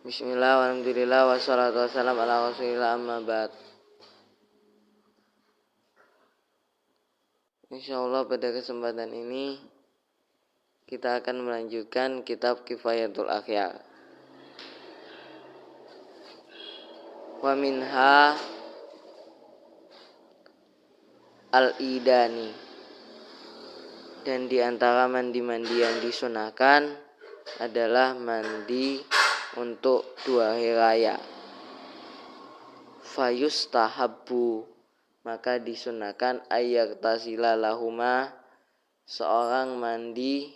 Bismillah, alhamdulillah, wassalatu wassalam ala rasulillah, amma ba'd. Insyaallah pada kesempatan ini kita akan melanjutkan kitab Kifayatul Akhyar. Wa minha al-idani, dan di antara mandi-mandi yang disunahkan adalah mandi untuk 2 hari raya. Fayustahabbu, maka disunahkan ayyaktasila lahuma, seorang mandi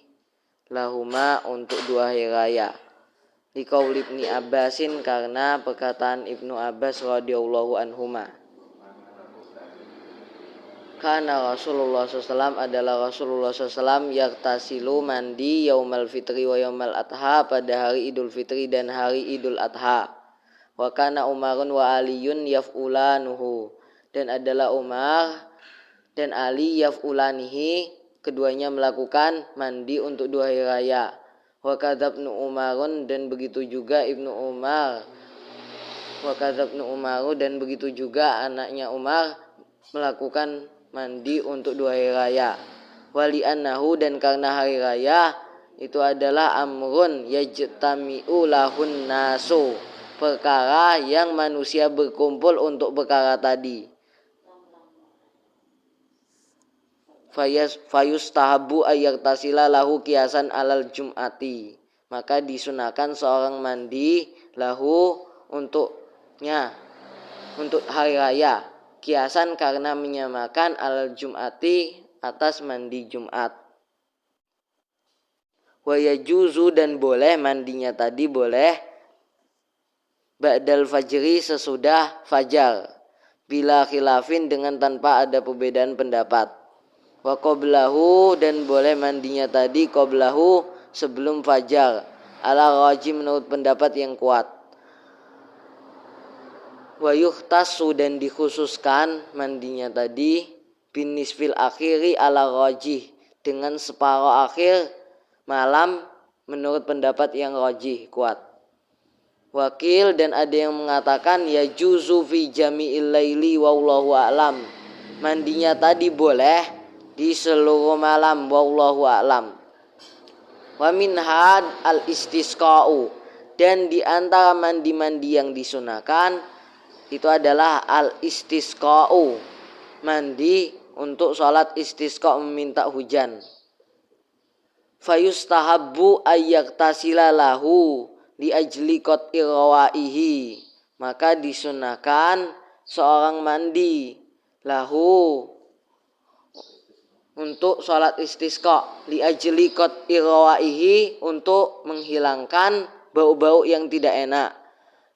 lahuma untuk 2 hari raya. Liqaul Ibni Abbasin, karena perkataan Ibnu Abbas radhiyallahu anhuma. Karena Rasulullah SAW adalah Rasulullah SAW yaktasilu mandi yaumal fitri wa yaumal adha, pada hari Idul Fitri dan hari Idul Adha. Wa kana Umarun wa Aliyun yaf'ulanuhu, dan adalah Umar dan Ali yaf'ulanihi, keduanya melakukan mandi untuk 2 hari raya. Wa kadzabnu Umarun, dan begitu juga Ibnu Umar. Wa kadzabnu Umaru, dan begitu juga anaknya Umar melakukan mandi untuk 2 hari raya. Wali annahu, dan karena hari raya itu adalah amrun yajtami'u lahun nasu, perkara yang manusia berkumpul untuk perkara tadi. Fayustahabu ayyaktasila lahu kiasan alal jum'ati, maka disunahkan seorang mandi lahu untuknya untuk hari raya, kiasan karena menyamakan alal jum'ati atas mandi Jumat. Wa yajuzu, dan boleh mandinya tadi boleh ba'dal fajri, sesudah fajar, bila khilafin, dengan tanpa ada perbedaan pendapat. Wa qablahu, dan boleh mandinya tadi qablahu, sebelum fajar, ala rajih, menurut pendapat yang kuat. Wa yuhtasu, dan dikhususkan mandinya tadi bin nisfil akhiri ala rajih, dengan separuh akhir malam, menurut pendapat yang rajih kuat. Wakil, dan ada yang mengatakan ya juzu fi jami'il laili wallahu a'lam, mandinya tadi boleh di seluruh malam, wallahu a'lam. Wa minhad al istisqa'u, dan di antara mandi-mandi yang disunahkan itu adalah al istisqa'u, mandi untuk sholat istisqa, meminta hujan. Fayustahabbu ayyaktasila lahu li ajli qat'i rawaihi, maka disunahkan seorang mandi lahu untuk sholat istisqa, li ajli qat'i rawaihi, untuk menghilangkan bau-bau yang tidak enak.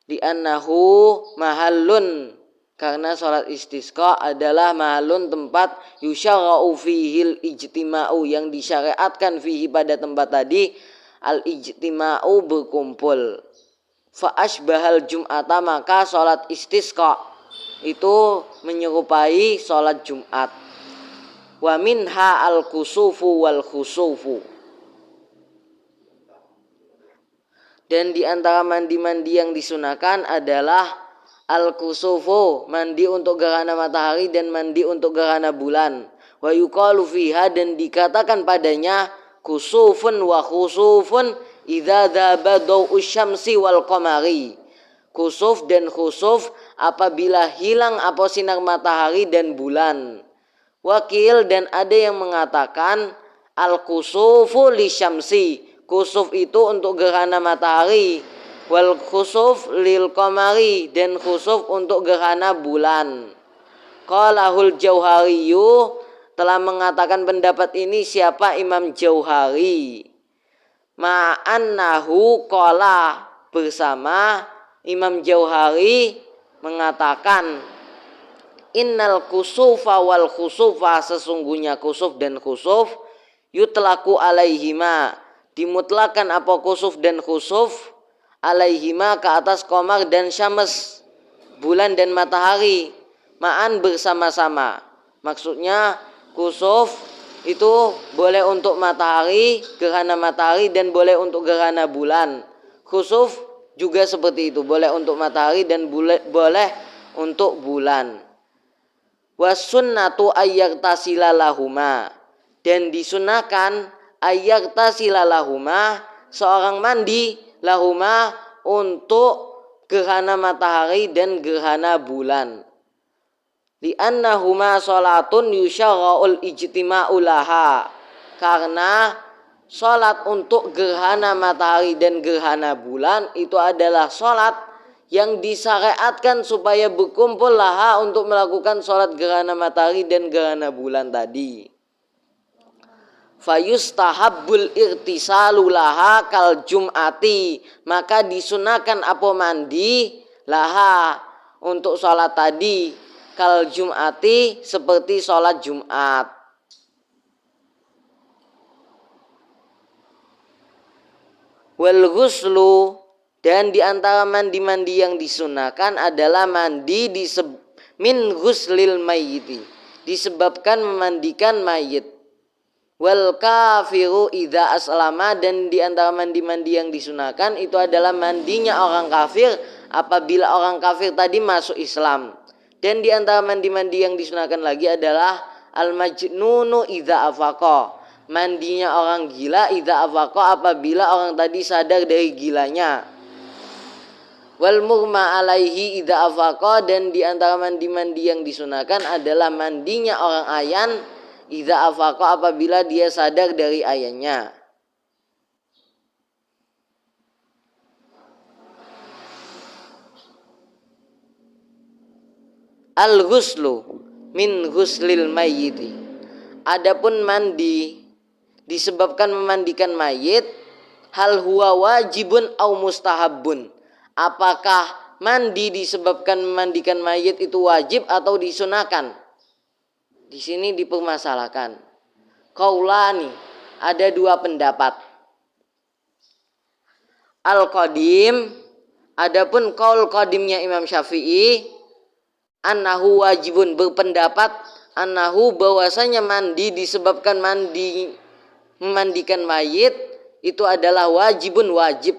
Li annahu mahallun, karena sholat istisqa adalah mahallun, tempat yusyara'u fihil ijtima'u, yang disyariatkan fihi, pada tempat tadi, al ijtima'u, berkumpul. Fa asbahal jum'ata, maka sholat istisqa itu menyerupai sholat Jumat. Wa minha al kusufu wal khusufu, dan di antara mandi-mandi yang disunahkan adalah al-kusufu, mandi untuk gerhana matahari dan mandi untuk gerhana bulan. Wa yuqalu fiha, dan dikatakan padanya kusufun wa khusufun idza dzaba daw'us syamsi wal qamari, kusuf dan khusuf apabila hilang apa sinar matahari dan bulan. Wakil, dan ada yang mengatakan al-kusufu li syamsi, kusuf itu untuk gerhana matahari, wal khusuf lil qamari, dan khusuf untuk gerhana bulan. Qalahul Jauhariyu, telah mengatakan pendapat ini siapa? Imam Jauhari. Ma'annahu qala, bersama Imam Jauhari mengatakan innal kusufa wal khusufa, sesungguhnya kusuf dan khusuf, yutlaku alaihima, dimutlakan apa kusuf dan khusuf, alaihima, ke atas qamar dan syams, bulan dan matahari, ma'an, bersama-sama. Maksudnya kusuf itu boleh untuk matahari, gerhana matahari, dan boleh untuk gerhana bulan. Khusuf juga seperti itu, boleh untuk matahari dan boleh untuk bulan. Wasunnatu ayyagtasilahuma, dan disunahkan ayyagtasilahuma, seorang mandi lahuma untuk gerhana matahari dan gerhana bulan. Li'annahuma sholatun yusyara'ul ijtima'u laha, karena sholat untuk gerhana matahari dan gerhana bulan itu adalah sholat yang disyariatkan supaya berkumpul laha untuk melakukan sholat gerhana matahari dan gerhana bulan tadi. Fayustahabbul irtisalu laha kal jum'ati, maka disunahkan apa mandi laha untuk sholat tadi kal jum'ati, seperti sholat Jumat. Wal ghuslu, dan diantara mandi-mandi yang disunahkan adalah mandi min ghuslil mayyiti, disebabkan memandikan mayit. Wal kafiru idza aslama, dan diantara mandi-mandi yang disunahkan itu adalah mandinya orang kafir apabila orang kafir tadi masuk Islam. Dan diantara mandi-mandi yang disunahkan lagi adalah al majnunu idza afaqa, mandinya orang gila idza afaqa, apabila orang tadi sadar dari gilanya. Wal mughma alaihi idza afaqa, dan diantara mandi-mandi yang disunahkan adalah mandinya orang ayan idza afaqa, apabila dia sadar dari ayannya. Al-ghuslu min ghuslil mayyiti, adapun mandi disebabkan memandikan mayit, hal huwa wajibun au mustahabun, apakah mandi disebabkan memandikan mayit itu wajib atau disunahkan? Di sini dipermasalahkan. Qaulani, ada dua pendapat. Al-qadim, adapun qaul qadimnya Imam Syafi'i, annahu wajibun, berpendapat annahu, bahwasanya mandi disebabkan memandikan mayit itu adalah wajibun, wajib.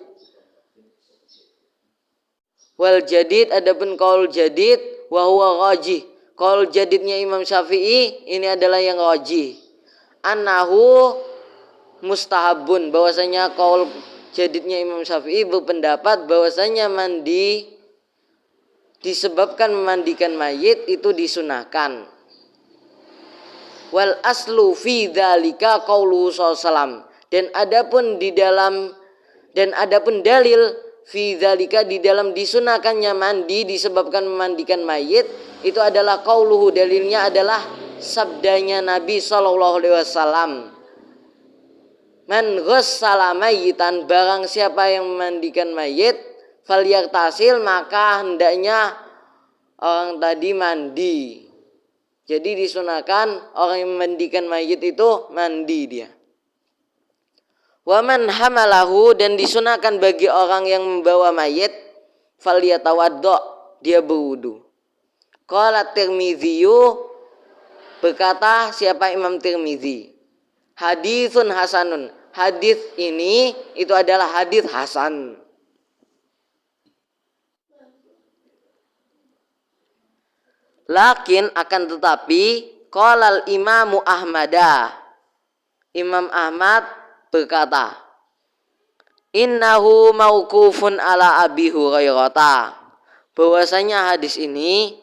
Wal jadid, adapun qaul jadid, wa huwa rajih, qaul jadidnya Imam Syafi'i ini adalah yang rajih, annahu mustahabun, bahwasanya qaul jadidnya Imam Syafi'i berpendapat bahwasanya mandi disebabkan memandikan mayit itu disunahkan. Wal aslu fi dzalika qauluhu sallallahu, dan adapun dalil fi dzalika, di dalam disunahkannya mandi disebabkan memandikan mayit itu adalah qauluhu, dalilnya adalah sabdanya Nabi sallallahu alaihi wasallam, man ghassala mayyitan, barang siapa yang memandikan mayit, falyagtasil, maka hendaknya orang tadi mandi. Jadi disunahkan orang yang memandikan mayit itu mandi dia. Wa man hamalahu, dan disunahkan bagi orang yang membawa mayit, falyatawaddo, dia berwudu. Qala Tirmidzi, berkata siapa Imam Tirmidzi, haditsun hasanun, hadis ini itu adalah hadis hasan. Lakin, akan tetapi, qalal imamu Ahmada, Imam Ahmad berkata, innahu mauqufun ala Abi Hurairah, bahwasanya hadis ini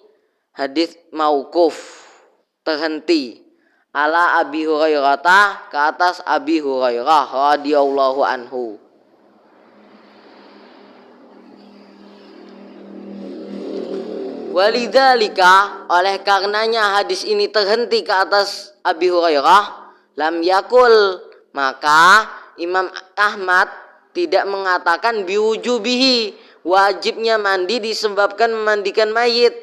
hadis mauquf, terhenti, ala Abi Hurairah, ke atas Abi Hurairah radhiyallahu anhu. Walidzalika, oleh karenanya hadis ini terhenti ke atas Abi Hurairah, lam yakul, maka Imam Ahmad tidak mengatakan biwujubihi, wajibnya mandi disebabkan memandikan mayit.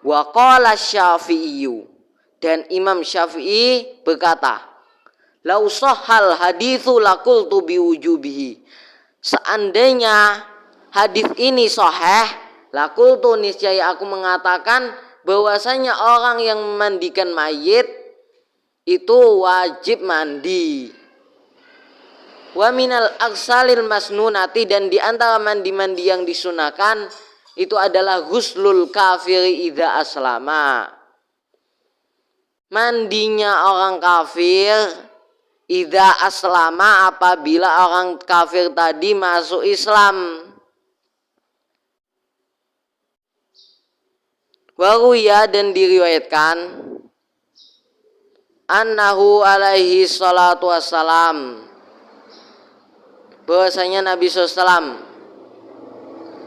Wa qala Syafi'i, dan Imam Syafi'i berkata, lau sahhal haditsu laqultu biwujubihi, seandainya hadis ini sahih, laqultu, niscaya aku mengatakan bahwasanya orang yang memandikan mayit itu wajib mandi. Wa minal aksalil masnunati, dan di antara mandi-mandi yang disunahkan itu adalah ghuslul kafiri idza aslama. Mandinya orang kafir idza aslama, apabila orang kafir tadi masuk Islam. Waruya, dan diriwayatkan annahu alaihi salatu wassalam, bahwasanya Nabi SAW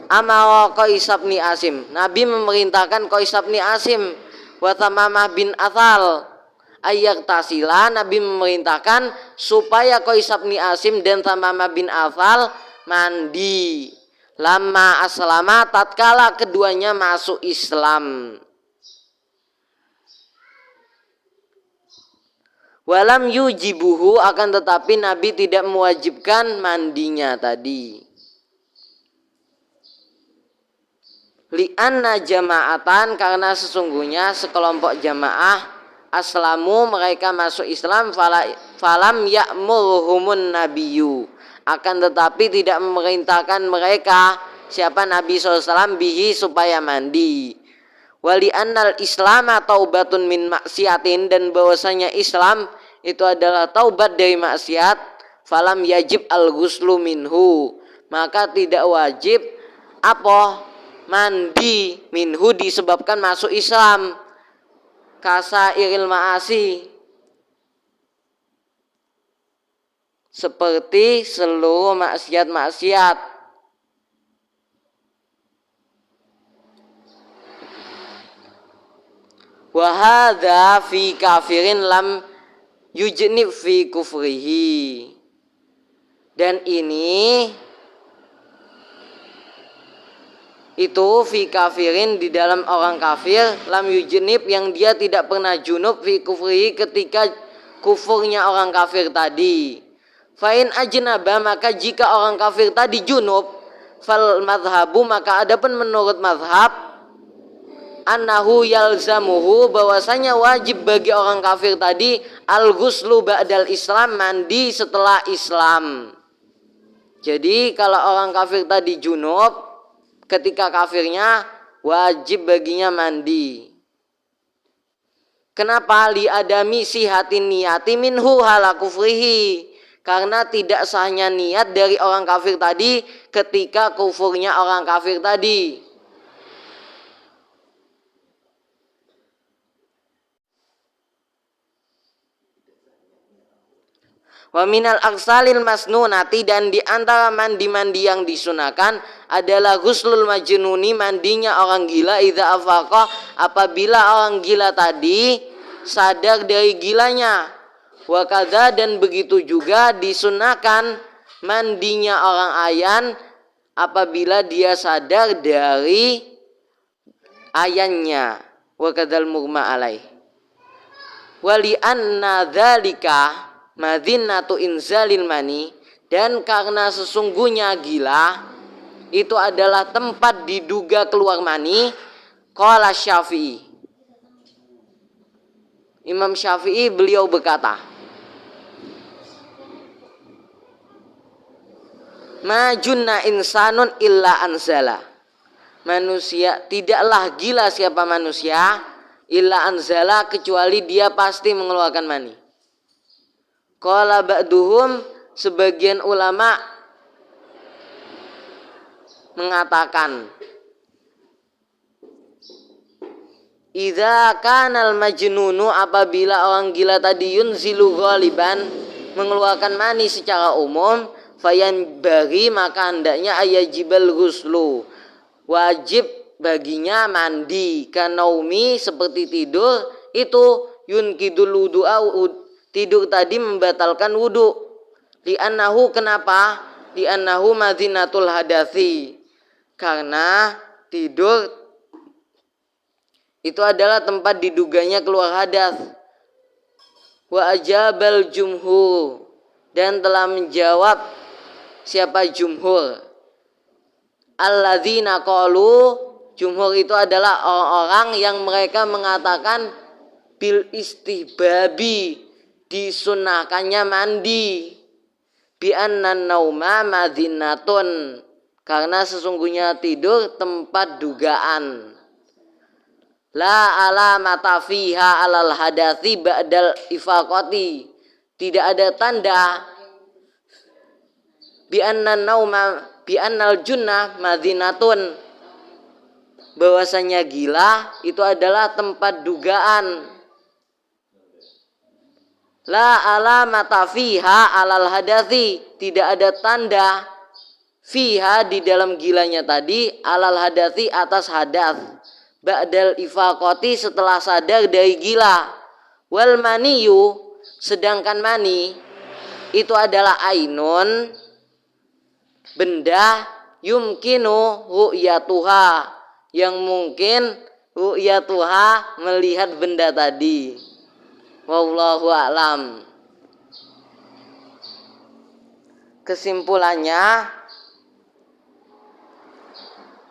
amara Qais bin Asim, Nabi memerintahkan Qais bin Asim wa Tamamah bin Athal ayak tasila, Nabi memerintahkan supaya Qais bin Asim dan Tamamah bin Athal mandi lama aslama, tatkala keduanya masuk Islam. Walam yujibuhu, akan tetapi Nabi tidak mewajibkan mandinya tadi. Li'anna jama'atan, karena sesungguhnya sekelompok jamaah aslamu, mereka masuk Islam, falam ya'muruhumun nabiyyu, akan tetapi tidak memerintahkan mereka, siapa Nabi SAW, bihi, supaya mandi. Wali annal islama taubatun min maksiatin, dan bahwasanya Islam itu adalah taubat dari maksiat. Falam yajib al ghuslu minhu, maka tidak wajib apa mandi minhu, disebabkan masuk Islam. Kasairil ma'asi, seperti seluruh maksiat-maksiat. Wa hadza fi kafirin lam yujnib fi kufrihi, dan ini itu fi kafirin, di dalam orang kafir, lam yujnib, yang dia tidak pernah junub, fi kufrihi, ketika kufurnya orang kafir tadi. Fa'in ajnaba, maka jika orang kafir tadi junub, fal madhabu, maka adapun menurut madhab, annahu yalzamuhu, bahwasanya wajib bagi orang kafir tadi al ghuslu ba'dal Islam, mandi setelah Islam. Jadi kalau orang kafir tadi junub ketika kafirnya, wajib baginya mandi. Kenapa? Li adami sihatin niyati minhu hala kufrihi, karena tidak sahnya niat dari orang kafir tadi ketika kufurnya orang kafir tadi. Wa minal aksalil masnunati, dan di antara mandi-mandi yang disunahkan adalah ghuslul majnuni, mandinya orang gila, idza afaqa, apabila orang gila tadi sadar dari gilanya. Wa kadza, dan begitu juga disunahkan mandinya orang ayan apabila dia sadar dari ayannya. Wa kadzal mughma alaih. Wa li anna dzalika madzinatu inzalil mani, dan karena sesungguhnya gila itu adalah tempat diduga keluar mani. Qala Syafi'i, Imam Syafi'i beliau berkata, ma junna insanun illa anzala, manusia tidaklah gila siapa manusia, illa anzala, kecuali dia pasti mengeluarkan mani. Qala ba'duhum, sebagian ulama mengatakan, idza kanal majnunu, apabila orang gila tadi yunzilu ghaliban, mengeluarkan mani secara umum, fayan bagi, maka hendaknya ayajibal ghuslu, wajib baginya mandi. Kanaumi, seperti tidur, itu yunkidul wudu'a, tidur tadi membatalkan wudu. Li'annahu, kenapa? Li'annahu madzinatul hadathi, karena tidur itu adalah tempat diduganya keluar hadas. Wa ajabal jumhur, dan telah menjawab siapa jumhur, alladzina qalu, jumhur itu adalah orang-orang yang mereka mengatakan bil istihbabi, disunahkannya mandi. bi annan nauma madzinatun, karena sesungguhnya tidur tempat dugaan. La alamata fiha alal hadathi ba'dal ifaqati, tidak ada tanda bi annan nauma bi annal junnah madzinatun, bahwasanya gila itu adalah tempat dugaan. La alamata fiha alal hadathi, tidak ada tanda fiha di dalam gilanya tadi, alal hadathi atas hadas, ba'dal ifaqati setelah sadar dari gila. Wal maniyu, sedangkan mani itu adalah ainun, benda yumkinu ru'yatuha, yang mungkin ru'yatuha melihat benda tadi. Wallahu a'lam. Kesimpulannya,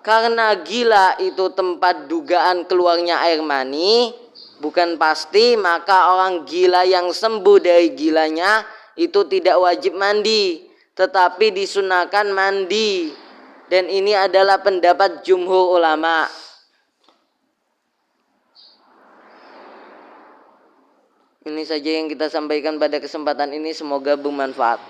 karena gila itu tempat dugaan keluarnya air mani bukan pasti, maka orang gila yang sembuh dari gilanya itu tidak wajib mandi, tetapi disunahkan mandi. Dan ini adalah pendapat jumhur ulama. Ini saja yang kita sampaikan pada kesempatan ini, semoga bermanfaat.